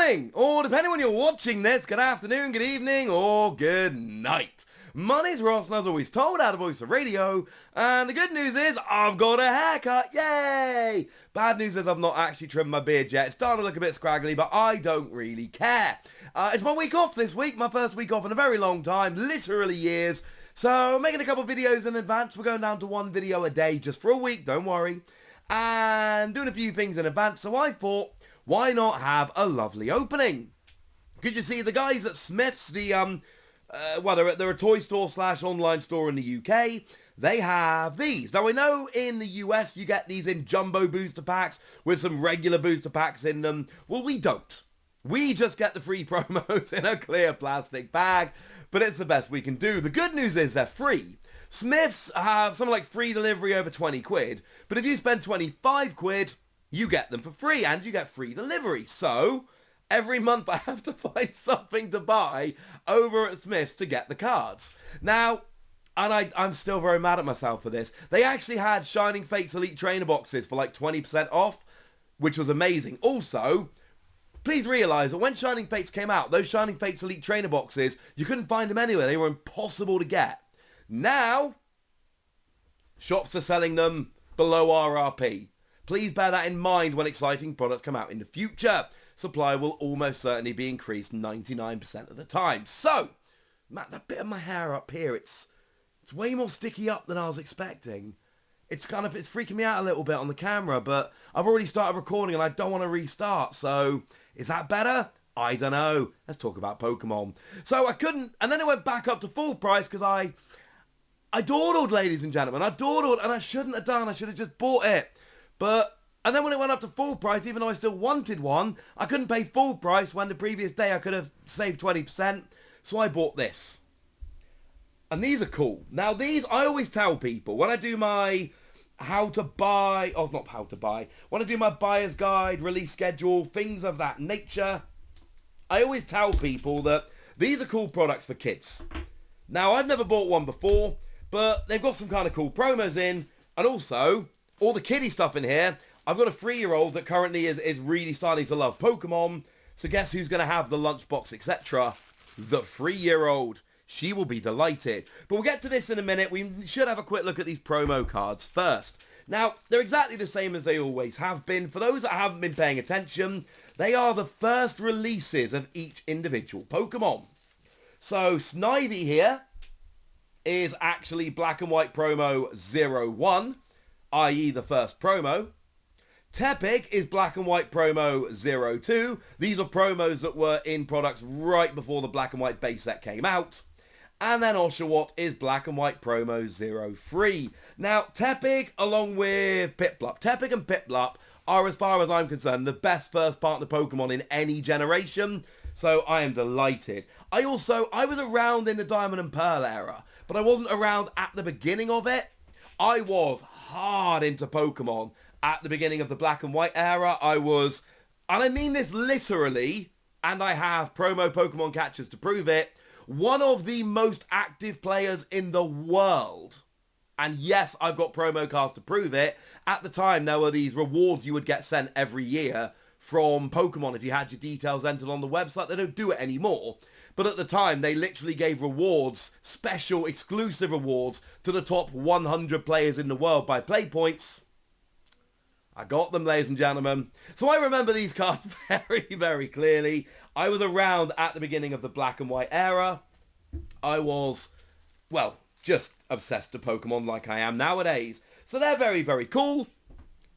morning, or depending when you're watching this, good afternoon, good evening, or good night. My name's Ross, and as always told, out of Voice of Radio, and the good news is I've got a haircut, yay! Bad news is I've not actually trimmed my beard yet. It's starting to look a bit scraggly, but I don't really care. It's my week off this week, my first week off in a very long time, literally years. So, making a couple videos in advance. We're going down to one video a day just for a week, don't worry. And doing a few things in advance, so I thought, why not have a lovely opening? Could you see the guys at Smith's, they're a toy store / online store in the UK. They have these. Now I know in the US you get these in jumbo booster packs with some regular booster packs in them. Well, we don't. We just get the free promos in a clear plastic bag, but it's the best we can do. The good news is they're free. Smiths have something like free delivery over 20 quid, but if you spend 25 quid, you get them for free and you get free delivery. So, every month I have to find something to buy over at Smith's to get the cards. Now, and I'm still very mad at myself for this, they actually had Shining Fates Elite Trainer boxes for like 20% off, which was amazing. Also, please realise that when Shining Fates came out, those Shining Fates Elite Trainer boxes, you couldn't find them anywhere. They were impossible to get. Now, shops are selling them below RRP. Please bear that in mind when exciting products come out in the future. Supply will almost certainly be increased 99% of the time. So, Matt, that bit of my hair up here, it's way more sticky up than I was expecting. It's freaking me out a little bit on the camera, but I've already started recording and I don't want to restart. So, is that better? I don't know. Let's talk about Pokemon. So I couldn't, and then it went back up to full price because I dawdled, ladies and gentlemen. I dawdled, and I shouldn't have done. I should have just bought it. And then when it went up to full price, even though I still wanted one, I couldn't pay full price when the previous day I could have saved 20%. So I bought this. And these are cool. Now these, I always tell people, when I do my when I do my buyer's guide, release schedule, things of that nature, I always tell people that these are cool products for kids. Now, I've never bought one before, but they've got some kind of cool promos in, and also, all the kiddie stuff in here. I've got a 3-year-old that currently is really starting to love Pokemon, so guess who's going to have the lunchbox, etc.? The 3-year-old. She will be delighted. But we'll get to this in a minute. We should have a quick look at these promo cards first. Now, they're exactly the same as they always have been. For those that haven't been paying attention, they are the first releases of each individual Pokemon. So, Snivy here is actually Black and White Promo 01, i.e. the first promo. Tepig is Black and White Promo 02. These are promos that were in products right before the Black and White base set came out. And then Oshawott is Black and White Promo 03. Now, Tepig along with Piplup. Tepig and Piplup are, as far as I'm concerned, the best first partner Pokemon in any generation. So I am delighted. I was around in the Diamond and Pearl era, but I wasn't around at the beginning of it. I was hard into Pokemon at the beginning of the Black and White era. And I mean this literally, and I have promo Pokemon catchers to prove it, one of the most active players in the world. And yes, I've got promo cards to prove it. At the time, there were these rewards you would get sent every year from Pokemon if you had your details entered on the website. They don't do it anymore. But at the time, they literally gave rewards, special, exclusive rewards, to the top 100 players in the world by play points. I got them, ladies and gentlemen. So I remember these cards very, very clearly. I was around at the beginning of the Black and White era. I was, just obsessed to Pokemon like I am nowadays. So they're very, very cool.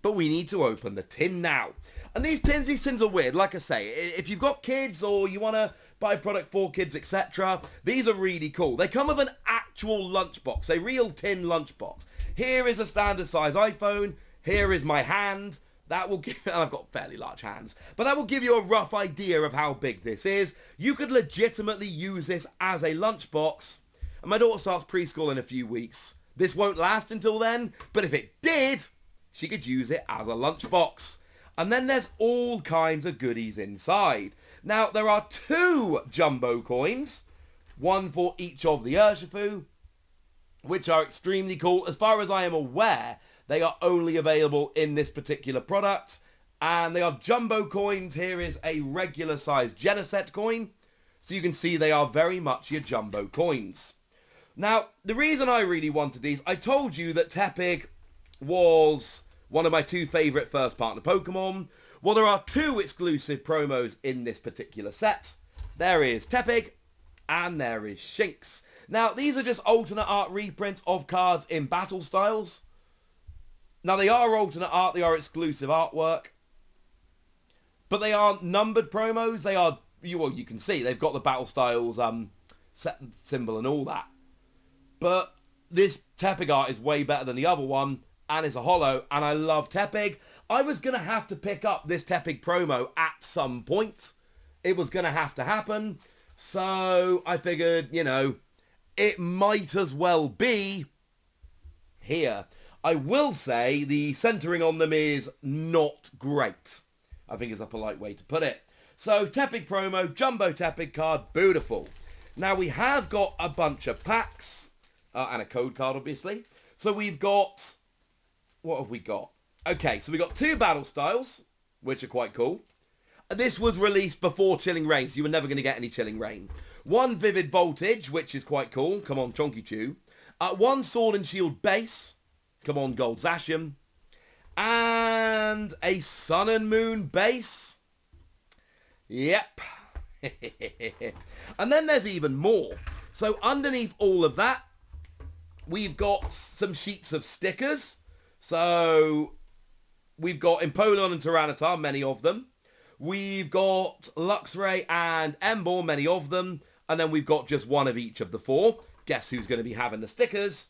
But we need to open the tin now. And these tins are weird. Like I say, if you've got kids or you want to buy a product for kids, etc., these are really cool. They come with an actual lunchbox, a real tin lunchbox. Here is a standard size iPhone. Here is my hand. That will give, and I've got fairly large hands, but that will give you a rough idea of how big this is. You could legitimately use this as a lunchbox. And my daughter starts preschool in a few weeks. This won't last until then, but if it did, she could use it as a lunchbox. And then there's all kinds of goodies inside. Now, there are 2 jumbo coins, one for each of the Urshifu, which are extremely cool. As far as I am aware, they are only available in this particular product. And they are jumbo coins. Here is a regular size Geneset coin. So you can see they are very much your jumbo coins. Now, the reason I really wanted these, I told you that Tepig was one of my two favourite first partner Pokemon. Well, there are two exclusive promos in this particular set. There is Tepig and there is Shinx. Now, these are just alternate art reprints of cards in battle styles. Now, they are alternate art, they are exclusive artwork. But they aren't numbered promos. They are, well, you can see, they've got the battle styles set symbol and all that. But this Tepig art is way better than the other one, and it's a holo, and I love Tepig. I was going to have to pick up this Tepig promo at some point. It was going to have to happen. So I figured, you know, it might as well be here. I will say the centering on them is not great. I think is a polite way to put it. So Tepig promo, Jumbo Tepig card, beautiful. Now we have got a bunch of packs and a code card, obviously. So we've got, what have we got? Okay, so we got two battle styles, which are quite cool. This was released before Chilling Reign, so you were never going to get any Chilling Reign. One Vivid Voltage, which is quite cool. Come on, Chonky Chew. One Sword and Shield base. Come on, Gold Zacian. And a Sun and Moon base. Yep. And then there's even more. So underneath all of that, we've got some sheets of stickers. So we've got Empoleon and Tyranitar, many of them. We've got Luxray and Emboar, many of them. And then we've got just one of each of the four. Guess who's going to be having the stickers?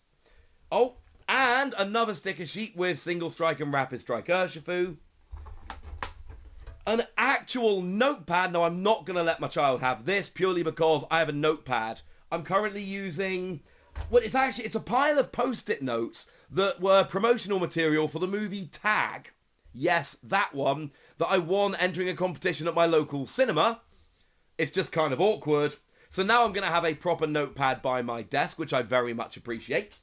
Oh, and another sticker sheet with Single Strike and Rapid Strike Urshifu. An actual notepad. Now, I'm not going to let my child have this purely because I have a notepad. I'm currently using... Well, it's a pile of Post-it notes that were promotional material for the movie Tag. Yes, that one that I won entering a competition at my local cinema. It's just kind of awkward. So now I'm going to have a proper notepad by my desk, which I very much appreciate.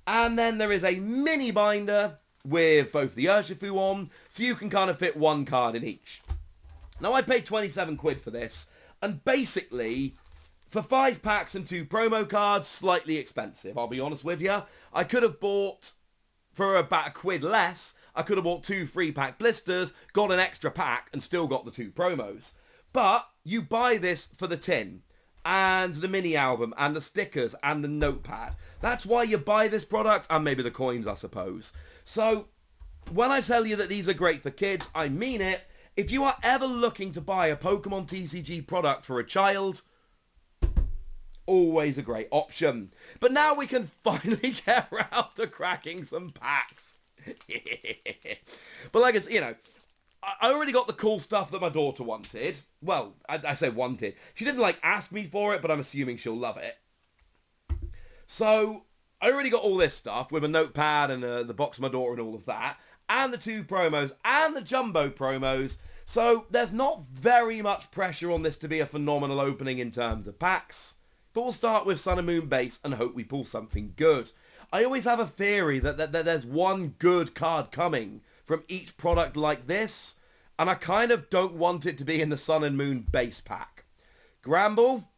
And then there is a mini binder with both the Urshifu on, so you can kind of fit one card in each. Now, I paid 27 quid for this, and basically, for 5 packs and 2 promo cards, slightly expensive, I'll be honest with you. I could have bought, for about £1 less, I could have bought 2 3-pack blisters, got an extra pack, and still got the 2 promos. But you buy this for the tin, and the mini album, and the stickers, and the notepad. That's why you buy this product, and maybe the coins, I suppose. So, when I tell you that these are great for kids, I mean it. If you are ever looking to buy a Pokemon TCG product for a child, always a great option. But now we can finally get around to cracking some packs. But like I said, you know, I already got the cool stuff that my daughter wanted. Well, I say wanted. She didn't, like, ask me for it, but I'm assuming she'll love it. So, I already got all this stuff with a notepad and the box of my daughter and all of that. And the 2 promos and the jumbo promos. So, there's not very much pressure on this to be a phenomenal opening in terms of packs. But we'll start with Sun and Moon base and hope we pull something good. I always have a theory that there's one good card coming from each product like this, and I kind of don't want it to be in the Sun and Moon base pack. Gramble,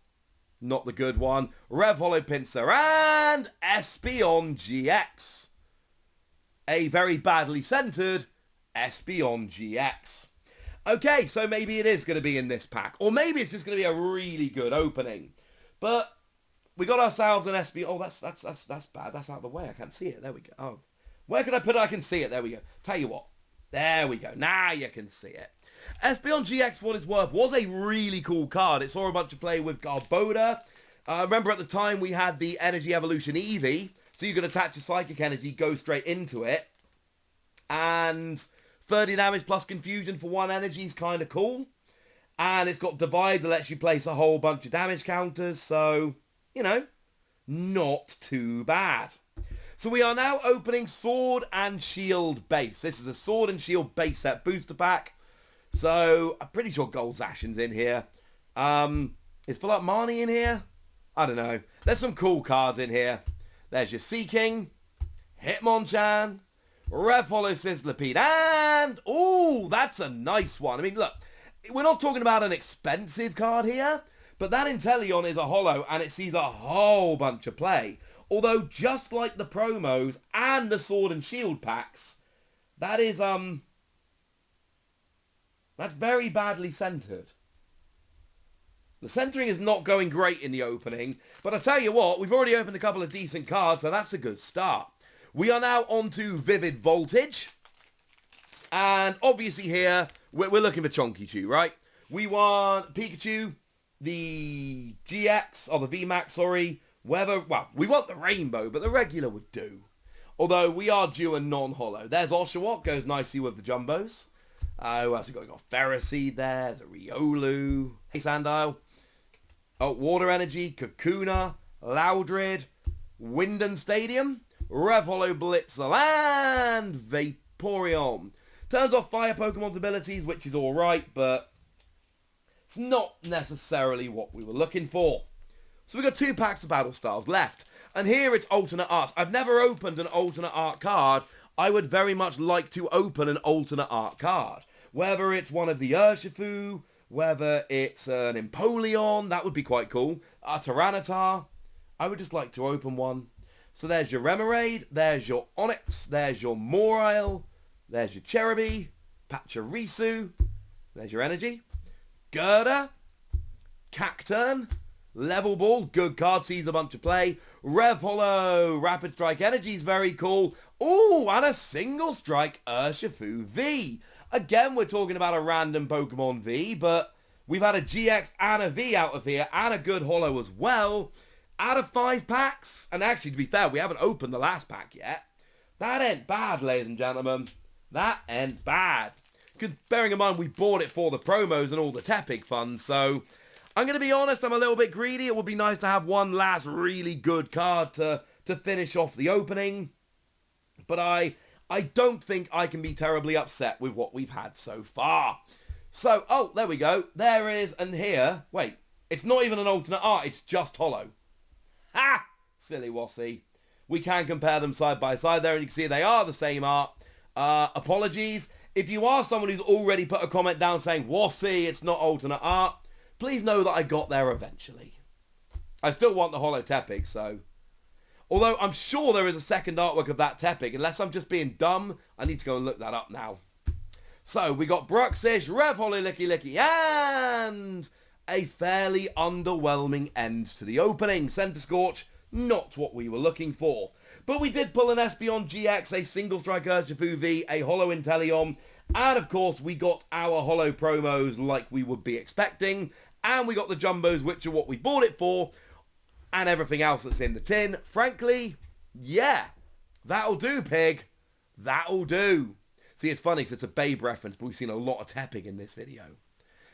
not the good one. Rev Holo Pinsir and Espeon GX. A very badly centered Espeon GX. Okay, so maybe it is going to be in this pack, or maybe it's just going to be a really good opening. But we got ourselves an Espeon. Oh, that's bad. That's out of the way. I can't see it. There we go. Oh. Where can I put it? I can see it. There we go. Tell you what. There we go. Now you can see it. Espeon GX, for what it's worth, was a really cool card. It saw a bunch of play with Garboda. Remember at the time we had the Energy Evolution Eevee. So you could attach a Psychic Energy, go straight into it. And 30 damage plus Confusion for 1 energy is kind of cool. And it's got Divide that lets you place a whole bunch of damage counters. So, you know, not too bad. So we are now opening Sword and Shield base. This is a Sword and Shield base set booster pack. So I'm pretty sure Gold Zacian's in here. Is Full Up Marnie in here? I don't know. There's some cool cards in here. There's your Seaking, Hitmonchan, Rev Hollow Sizzlipede, and, ooh, that's a nice one. I mean, look, we're not talking about an expensive card here, but that Inteleon is a holo, and it sees a whole bunch of play. Although, just like the promos and the Sword and Shield packs, that is, that's very badly centered. The centering is not going great in the opening, but I tell you what, we've already opened a couple of decent cards, so that's a good start. We are now on to Vivid Voltage, and obviously here, we're looking for Chonky Chew, right? We want Pikachu, the GX, or the VMAX, sorry, whether, well, we want the Rainbow, but the regular would do. Although, we are due a non-holo. There's Oshawott, goes nicely with the Jumbos. Who else we got? We got Ferroseed there, there's a Riolu, hey Sandile. Oh, Water Energy, Kakuna, Loudred, Wyndon Stadium, Revholo Blitzel, and Vaporeon. Turns off Fire Pokemon's abilities, which is alright, but it's not necessarily what we were looking for. So we've got 2 packs of Battle Styles left. And here it's alternate arts. I've never opened an alternate art card. I would very much like to open an alternate art card. Whether it's one of the Urshifu, whether it's an Empoleon, that would be quite cool. A Tyranitar, I would just like to open one. So there's your Remoraid, there's your Onix, there's your Morile, there's your Cherubi, Pachirisu, there's your Energy, Gerda, Cacturn, Level Ball, good card, sees a bunch of play. Revholo, Rapid Strike Energy is very cool. Ooh, and a Single Strike Urshifu V. Again, we're talking about a random Pokemon V, but we've had a GX and a V out of here, and a good holo as well. Out of 5 packs, and actually, to be fair, we haven't opened the last pack yet. That ain't bad, ladies and gentlemen. That ain't bad. Because bearing in mind, we bought it for the promos and all the Tepig funds, so I'm going to be honest, I'm a little bit greedy. It would be nice to have one last really good card to finish off the opening. But I don't think I can be terribly upset with what we've had so far. So, oh, there we go. There is, and here, wait, it's not even an alternate art, it's just holo. Ha! Silly Wassy. We can compare them side by side there, and you can see they are the same art. Apologies. If you are someone who's already put a comment down saying, Wassy, it's not alternate art, please know that I got there eventually. I still want the holo Tepig, so... Although I'm sure there is a second artwork of that Tepig. Unless I'm just being dumb, I need to go and look that up now. So, we got Bruxish, Revholo Licky Licky, and a fairly underwhelming end to the opening. Center Scorch, not what we were looking for. But we did pull an Espeon GX, a Single Strike Urshifu V, a Holo Inteleon, and of course we got our Holo promos like we would be expecting, and we got the Jumbos, which are what we bought it for, and everything else that's in the tin. Frankly, yeah, that'll do, pig. That'll do. See, it's funny because it's a Babe reference, but we've seen a lot of Tepig in this video.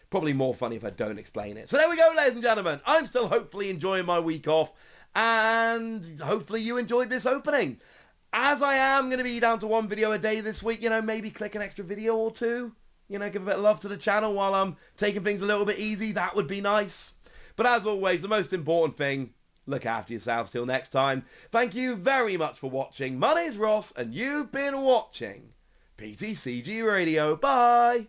Probably more funny if I don't explain it. So there we go, ladies and gentlemen. I'm still hopefully enjoying my week off, and hopefully you enjoyed this opening. As I am going to be down to 1 video a day this week, you know, maybe click an extra video or 2. You know, give a bit of love to the channel while I'm taking things a little bit easy. That would be nice. But as always, the most important thing, look after yourselves till next time. Thank you very much for watching. My name's Ross, and you've been watching PTCG Radio. Bye!